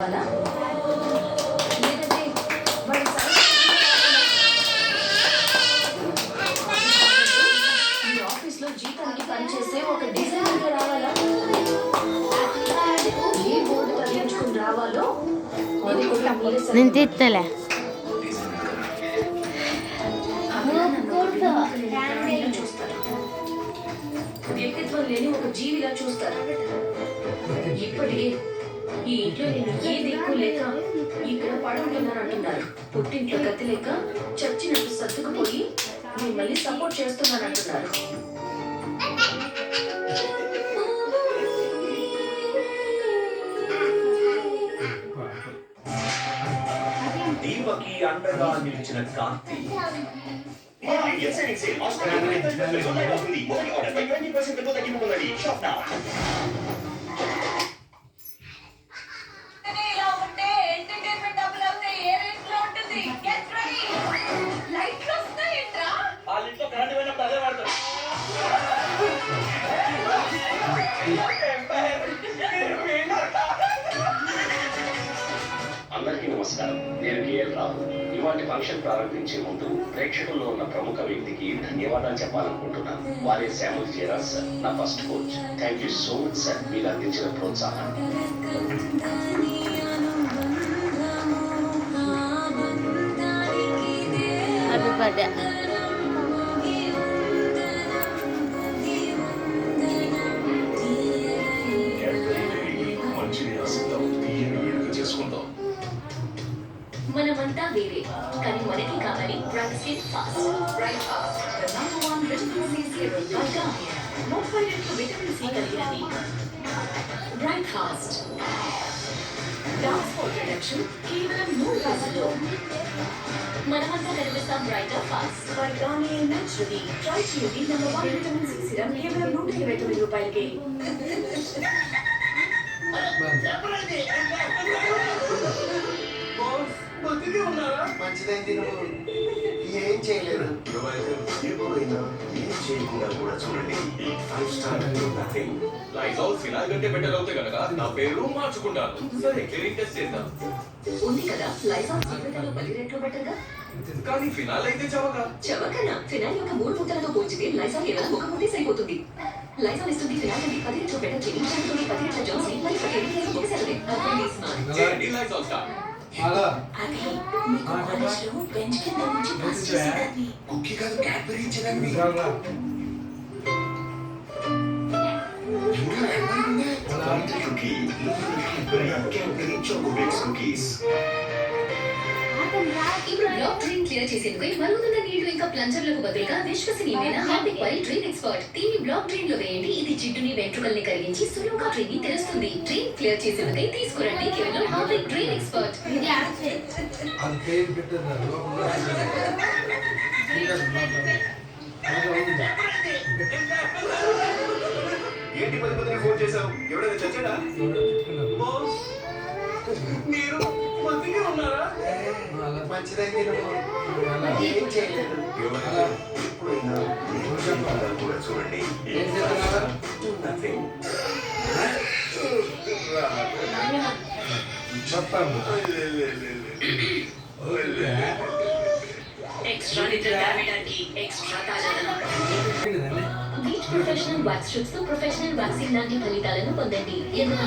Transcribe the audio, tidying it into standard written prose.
అలా లేదంటే వాడి మీ ఆఫీస్లో జీతానికి పనిచేసే ఒక డిజైనర్గా రావాలా? ఏ బోర్డు తగ్గించుకుని రావాలో అది కూడా నేను తీస్తలే చూస్తారు. వ్యక్తిత్వం లేని ఒక జీవిలా చూస్తారు. ఇప్పటికే ఈ ఇంట్లో నేను ఏ దిక్కు లేక ఇక్కడ పడుకుంటున్నానంటున్నారు. పుట్టింట్లో గతి లేక చచ్చినట్టు సర్దుకుపోయి మిమ్మల్ని సపోర్ట్ చేస్తున్నానంటున్నారు. దీపకి అండగా నిలిచిన కాంతి అందరికీ నమస్కారం. నేను కేఎల్ రావు. ఇవాటి ఫంక్షన్ ప్రారంభించే ముందు ప్రేక్షకుల్లో ఉన్న ప్రముఖ వ్యక్తికి ధన్యవాదాలు చెప్పాలనుకుంటున్నాను. వారే శామ్యూల్ జేరాస్ సార్, నా first coach. Thank you so much sir, మీరు అందించిన ప్రోత్సాహాన్ని. Happy birthday. మనమంతా వేరే, కానీ మనకి కావాలి bright skin fast. Bright fast the number 1 vitamin C serum by Garnier. 30 రెట్లు విటమిన్ సి కలిగినది bright fast. Dark spot reduction కేవలం 3 రోజుల్లో. మనమంతా కనిపిస్తాం brighter fast by Garnier naturally. Try చేయండి నంబర్ 1 విటమిన్ సి సీరం కేవలం 129 రూపాయలకే. మంచిదైంది. నువ్వు ఏం చేయలేదు. ఏం చేయకుండా కూడా చూడండి. ఈ 5 స్టార్ నథింగ్. లైజాల్ ఫినాల్ కంటే బెటర్ అవుతే కనుక నా పేరు మార్చుకుంటాను. సరే, క్లీనింగ్ టెస్ట్ చేద్దాం. ఉంది కదా లైజాల్ జీవితంలో 10 రెట్లు బెటర్గా. కానీ ఫినాల్ అయితే చవక. చవకనా? ఫినాల్ యొక్క 3 ముద్దలతో పోల్చితే లైజాల్ కేవలం ఒక ముద్దే సరిపోతుంది. లైజాల్ ఇస్తుంది ఫినాల్ కంటే 10 రెట్లు బెటర్ క్లీనింగ్, 10 రెట్ల జర్మ్స్ ని మరియు 10 రెట్ల ఒకసారి చేయండి లైజాల్ స్టార్. కుక్కీ కాదు, క్యాడ్బరీ ఇచ్చేదాన్ని. Cookie Cadbury Chocobakes cookies. ఇప్పుడు బ్లాక్ డ్రైన్ క్లియర్ చేసేందుకు మరుగుతున్న నీళ్లు ఇంకా ప్లంజర్లకు బదులుగా విశ్వసనీయమైన హార్పిక్ వైల్ డ్రైన్ ఎక్స్పర్ట్. దీన్ని బ్లాక్ డ్రైన్ లో వేయండి. ఇది జిడ్డుని వెంట్రుకల్ని కరిగించి సులువుగా డ్రైన్ ని తెరుస్తుంది. డ్రైన్ క్లియర్ చేసేందుకై తీసుకురండి కేవలం హార్పిక్ డ్రైన్ ఎక్స్పర్ట్. ఏంటి 10 ఫోన్ చేశావు? ఎవడైనా చచ్చాడా? మీరు మంచిగా ఉన్నారా? మంచిదైంది. నువ్వు ఏం చేయలేదు. ఎప్పుడైనా ఏం చేయకుండా కూడా చూడండి. నథింగ్. ఎక్స్ట్రా నిద్ర తాగడానికి ఎక్స్ట్రా తాజాదనం. బీచ్ ప్రొఫెషనల్ వాక్స్ స్ట్రిప్స్ తో ప్రొఫెషనల్ వాక్సింగ్ లాంటి ఫలితాలను పొందండి. ఎందుకంటే